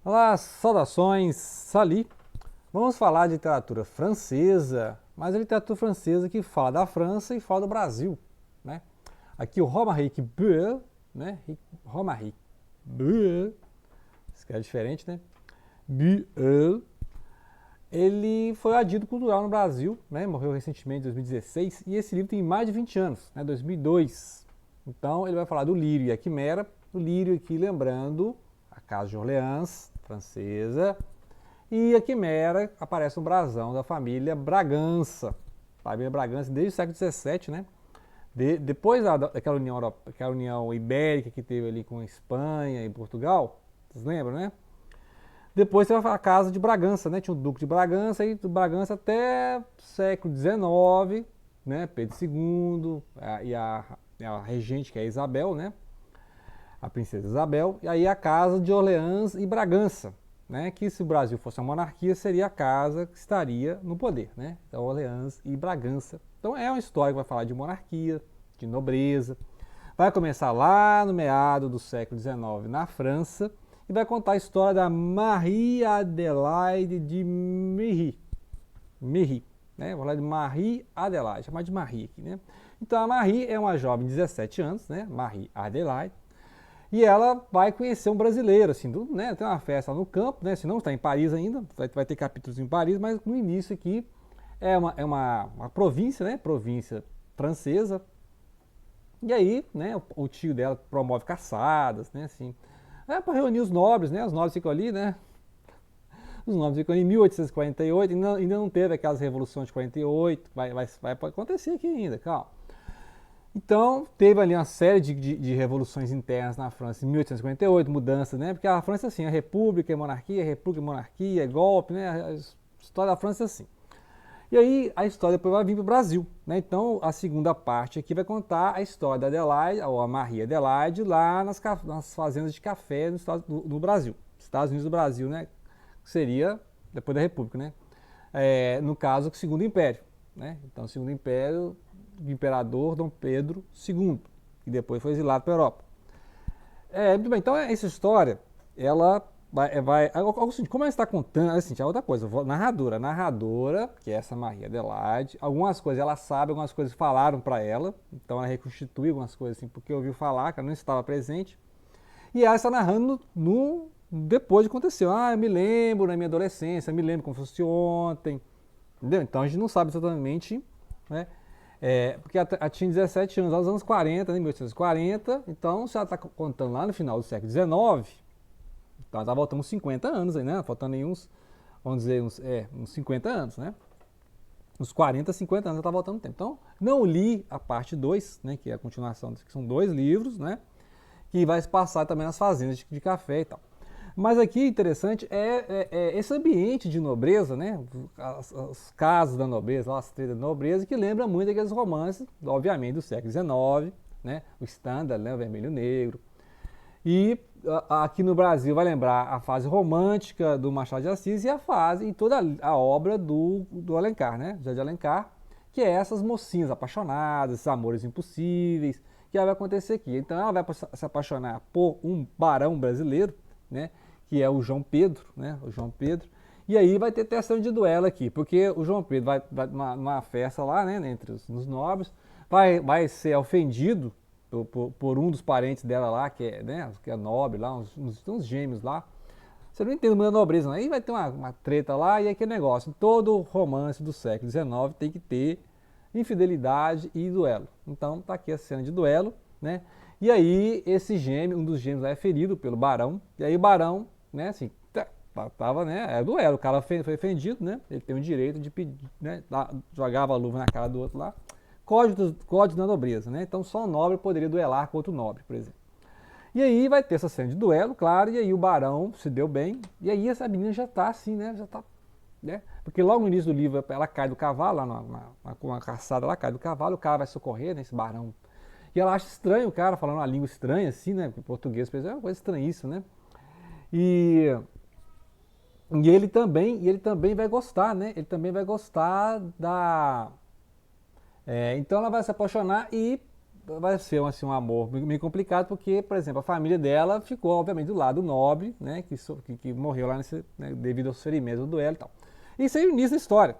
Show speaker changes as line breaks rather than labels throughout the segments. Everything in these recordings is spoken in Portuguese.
Olá, saudações, Sali. Vamos falar de literatura francesa, mas a literatura francesa que fala da França e fala do Brasil, né? Aqui o Romaric Boel, né? Romaric Boel, isso que é diferente, né? Boel, ele foi adido cultural no Brasil, né? Morreu recentemente em 2016 e esse livro tem mais de 20 anos, né? 2002. Então ele vai falar do Lírio e a Quimera. O Lírio aqui, lembrando, a Casa de Orleans, francesa, e a Quimera aparece no brasão da família Bragança. Família Bragança desde o século XVII, né? Depois daquela aquela união ibérica que teve ali com a Espanha e Portugal, vocês lembram, né? Depois teve a Casa de Bragança, né? Tinha o Duque de Bragança e do Bragança até o século XIX, né? Pedro II e a regente, que é a Isabel, né? A princesa Isabel. E aí a Casa de Orleans e Bragança, né? Que se o Brasil fosse uma monarquia, seria a casa que estaria no poder, né? Então, Orleans e Bragança. Então é uma história que vai falar de monarquia, de nobreza. Vai começar lá no meado do século XIX na França e vai contar a história da Marie Adelaide de Méry. Méry, né? Vou falar de Marie Adelaide, chamar de Marie aqui, né? Então a Marie é uma jovem de 17 anos, né? Marie Adelaide. E ela vai conhecer um brasileiro, assim, né? Tem uma festa lá no campo, né? Se não está em Paris ainda, vai ter capítulos em Paris, mas no início aqui é uma província, né? Província francesa. E aí, né? O tio dela promove caçadas, né? Assim, para reunir os nobres, né? Os nobres ficam ali, né? Os nobres ficam ali em 1848, ainda não teve aquelas revoluções de 48, vai acontecer aqui ainda, calma. Então, teve ali uma série de revoluções internas na França em 1858, mudanças, né? Porque a França, assim, é república, é monarquia, é golpe, né? A história da França é assim. E aí, a história depois vai vir para o Brasil, né? Então, a segunda parte aqui vai contar a história da Adelaide, ou a Maria Adelaide, lá nas fazendas de café no Brasil. Estados Unidos do Brasil, né? Que seria depois da República, né? No caso, o Segundo Império, né? Então, o Segundo Império do imperador Dom Pedro II, que depois foi exilado para a Europa. Muito bem, então essa história, ela como ela está contando, assim, é outra coisa, narradora, que é essa Maria Adelaide, algumas coisas ela sabe, algumas coisas falaram para ela, então ela reconstitui algumas coisas assim, porque ouviu falar, que ela não estava presente, e ela está narrando depois de acontecer. Eu me lembro na minha adolescência, me lembro como fosse ontem, entendeu? Então a gente não sabe exatamente, né? Porque ela tinha 17 anos, aos anos 40, né, 1840, então se ela está contando lá no final do século XIX, então ela está voltando uns 50 anos aí, né? Faltando aí vamos dizer, uns 50 anos, né? Uns 40, 50 anos ela está voltando no tempo. Então, não li a parte 2, né? Que é a continuação, que são 2 livros, né? Que vai se passar também nas fazendas de café e tal. Mas aqui interessante esse ambiente de nobreza, né? As casas da nobreza, as trilhas da nobreza, que lembra muito aqueles romances, obviamente, do século XIX, né? O Stendhal, né? O Vermelho e Negro. E aqui no Brasil vai lembrar a fase romântica do Machado de Assis e toda a obra do Alencar, né? José de Alencar, que é essas mocinhas apaixonadas, esses amores impossíveis, que vai acontecer aqui. Então ela vai se apaixonar por um barão brasileiro, né? Que é o João Pedro, né? O João Pedro. E aí vai ter testão de duelo aqui, porque o João Pedro vai numa festa lá, né? Entre os nobres, vai ser ofendido por um dos parentes dela lá, né, que é nobre lá, uns gêmeos lá. Você não entende muito da nobreza, não. Aí vai ter uma treta lá e aquele negócio. Todo romance do século XIX tem que ter infidelidade e duelo. Então tá aqui a cena de duelo, né? E aí esse gêmeo, um dos gêmeos lá é ferido pelo barão. E aí o barão, né, assim, tava, né, duelo. O cara foi ofendido, né? Ele tem o direito de pedir, né, jogava a luva na cara do outro lá. Código da nobreza, né? Então só um nobre poderia duelar com outro nobre, por exemplo. E aí vai ter essa cena de duelo, claro, e aí o barão se deu bem, e aí essa menina já tá assim, né? Já tá, né? Porque logo no início do livro ela cai do cavalo, lá uma caçada, ela cai do cavalo, o cara vai socorrer, né? Esse barão. E ela acha estranho o cara falando uma língua estranha, assim, né? Porque português, por exemplo, é uma coisa estranhíssima, né? E ele também vai gostar, né? Ele também vai gostar da. Então ela vai se apaixonar e vai ser assim, um amor meio complicado, porque, por exemplo, a família dela ficou, obviamente, do lado do nobre, né, que morreu lá né, devido aos ferimentos do duelo e tal. Isso é o início da história,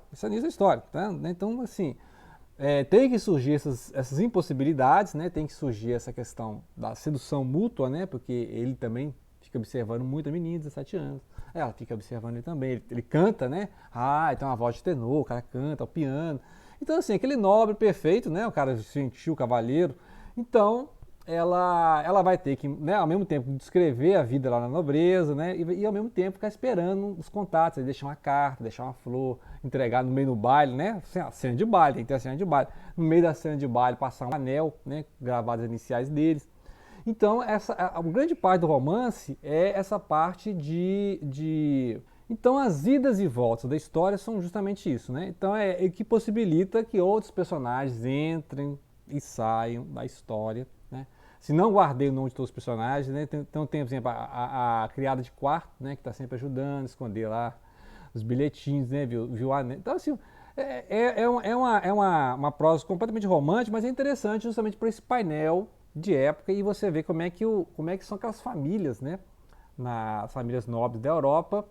tá? Então, assim, tem que surgir essas impossibilidades, né, tem que surgir essa questão da sedução mútua, né, porque ele também fica observando muito a menina, 17 anos, ela fica observando ele também, ele canta, né, então a voz de tenor, o cara canta, o piano. Então, assim, aquele nobre perfeito, né? O cara gentil, o cavaleiro. Então, ela vai ter que, né, ao mesmo tempo, descrever a vida lá na nobreza, né? E ao mesmo tempo ficar esperando os contatos, deixar uma carta, deixar uma flor, entregar no meio do baile, né? A cena de baile, tem que ter a cena de baile. No meio da cena de baile, passar um anel, né? Gravar as iniciais deles. Então, a grande parte do romance é essa parte Então, as idas e voltas da história são justamente isso, né? Então, é que possibilita que outros personagens entrem e saiam da história, né? Se não guardei o nome de todos os personagens, né? Então, tem, por exemplo, a criada de quarto, né? Que está sempre ajudando a esconder lá os bilhetinhos, né? Viu a... Então, assim, uma prosa completamente romântica, mas é interessante justamente por esse painel de época e você vê como é que são aquelas famílias, né? Nas famílias nobres da Europa,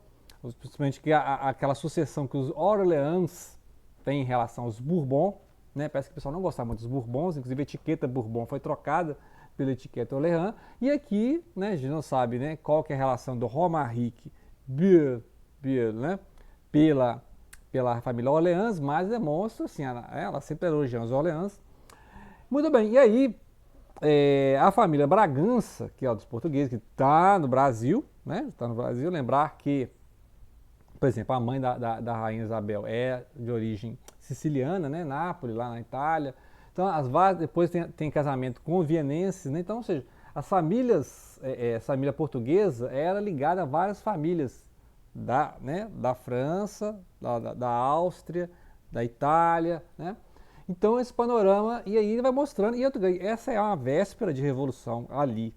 principalmente aquela sucessão que os Orleans têm em relação aos Bourbon, né? Parece que o pessoal não gostava muito dos Bourbons, inclusive a etiqueta Bourbon foi trocada pela etiqueta Orleans. E aqui, né, a gente não sabe, né, qual que é a relação do Romaric Beer, né, pela família Orleans, mas demonstra assim, ela sempre elogia os Orleans. Muito bem, e aí a família Bragança, que é dos portugueses, que está no Brasil, né? Está no Brasil, lembrar que, por exemplo, a mãe da rainha Isabel é de origem siciliana, né? Nápoles, lá na Itália. Então, depois tem casamento com vienenses, né? Então, ou seja, as famílias, essa família portuguesa era ligada a várias famílias da França, da Áustria, da Itália, né? Então esse panorama, e aí ele vai mostrando, essa é uma véspera de revolução ali,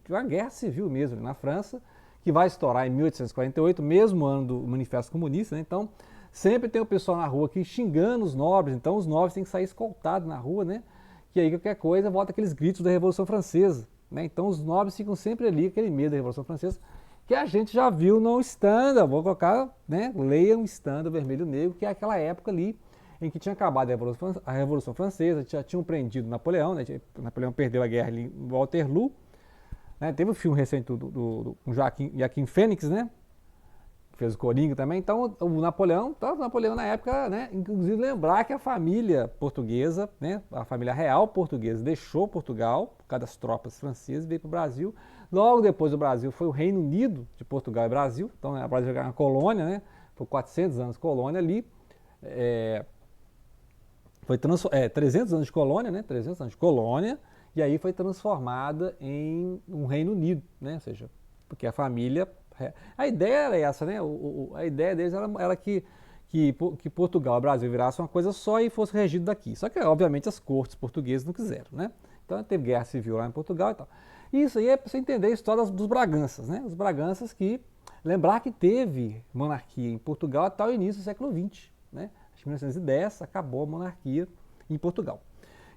uma guerra civil mesmo na França, que vai estourar em 1848, mesmo ano do Manifesto Comunista, né? Então sempre tem o pessoal na rua aqui xingando os nobres, então os nobres têm que sair escoltados na rua, né? Que aí qualquer coisa volta aqueles gritos da Revolução Francesa, né? Então os nobres ficam sempre ali, aquele medo da Revolução Francesa, que a gente já viu no Estanda, vou colocar, né? Leia um Estanda Vermelho Negro, que é aquela época ali, em que tinha acabado a Revolução Francesa, já tinham prendido Napoleão, né? Napoleão perdeu a guerra ali em Waterloo, né? Teve um filme recente do Joaquim Fênix, né? Que fez o Coringa também. Então o Napoleão na época, né? Inclusive lembrar que a família portuguesa, né? A família real portuguesa deixou Portugal por causa das tropas francesas e veio para o Brasil. Logo depois do Brasil foi o Reino Unido de Portugal e Brasil. Então o Brasil era uma colônia, né? Por 400 anos colônia ali. Foi 300 anos de colônia, né? 300 anos de colônia, e aí foi transformada em um Reino Unido, né? Ou seja, porque a família... A ideia era essa, né? A ideia deles era que Portugal e o Brasil virassem uma coisa só e fosse regido daqui. Só que, obviamente, as cortes portuguesas não quiseram, né? Então teve guerra civil lá em Portugal e tal. Isso aí é para você entender a história dos Braganças, né? Os Braganças que... Lembrar que teve monarquia em Portugal até o início do século XX, né? Em 1910 acabou a monarquia em Portugal.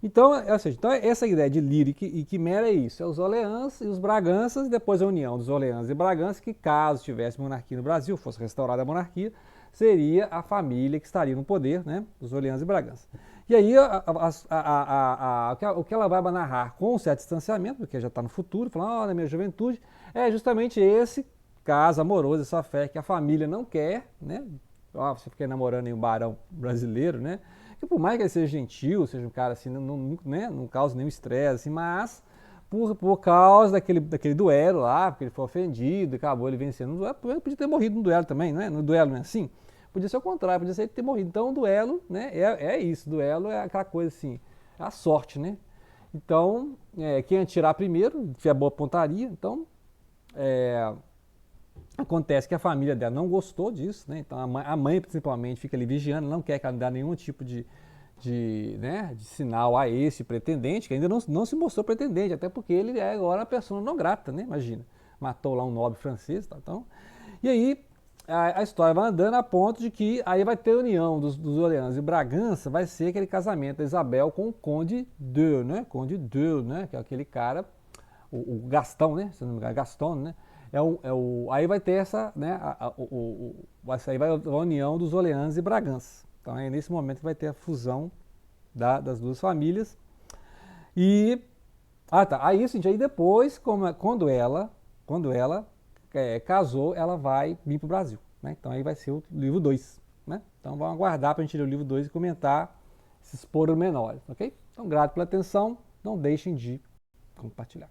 Então, essa ideia de Lírio e Quimera é isso, é os Orleans e os Braganças, e depois a união dos Orleans e Bragança, que caso tivesse monarquia no Brasil, fosse restaurada a monarquia, seria a família que estaria no poder, né, os Orleans e Bragança. E aí o que ela vai narrar com um certo distanciamento, porque já está no futuro, falando, na minha juventude, é justamente esse caso amoroso, essa fé que a família não quer, né? Você fica namorando em um barão brasileiro, né? Que por mais que ele seja gentil, seja um cara assim, não causa nenhum estresse, assim, mas por causa daquele duelo lá, porque ele foi ofendido, acabou ele vencendo no duelo, ele podia ter morrido no duelo também, né? No duelo não é assim? Podia ser o contrário, podia ser ele ter morrido. Então o duelo, né? É isso, o duelo é aquela coisa assim, é a sorte, né? Então, quem atirar primeiro, tiver boa pontaria, então... Acontece que a família dela não gostou disso, né? Então a mãe principalmente fica ali vigiando, não quer que ela dê nenhum tipo de sinal a esse pretendente, que ainda não se mostrou pretendente, até porque ele é agora uma pessoa não grata, né? Imagina, matou lá um nobre francês, tá? Então, e aí a história vai andando a ponto de que aí vai ter a união dos Orleans e Bragança, vai ser aquele casamento da Isabel com o Conde d'Eu, né? Conde d'Eu, né? Que é aquele cara, o Gastão, né? Se não me engano, Gaston, né? Aí vai ter essa, né? Aí vai a união dos Orleans e Bragança. Então é nesse momento que vai ter a fusão das duas famílias. E tá. Aí, assim, aí depois, quando ela casou, ela vai vir para o Brasil. Né? Então aí vai ser o livro 2. Né? Então vamos aguardar para a gente ler o livro 2 e comentar esses pormenores, ok? Então, grato pela atenção, não deixem de compartilhar.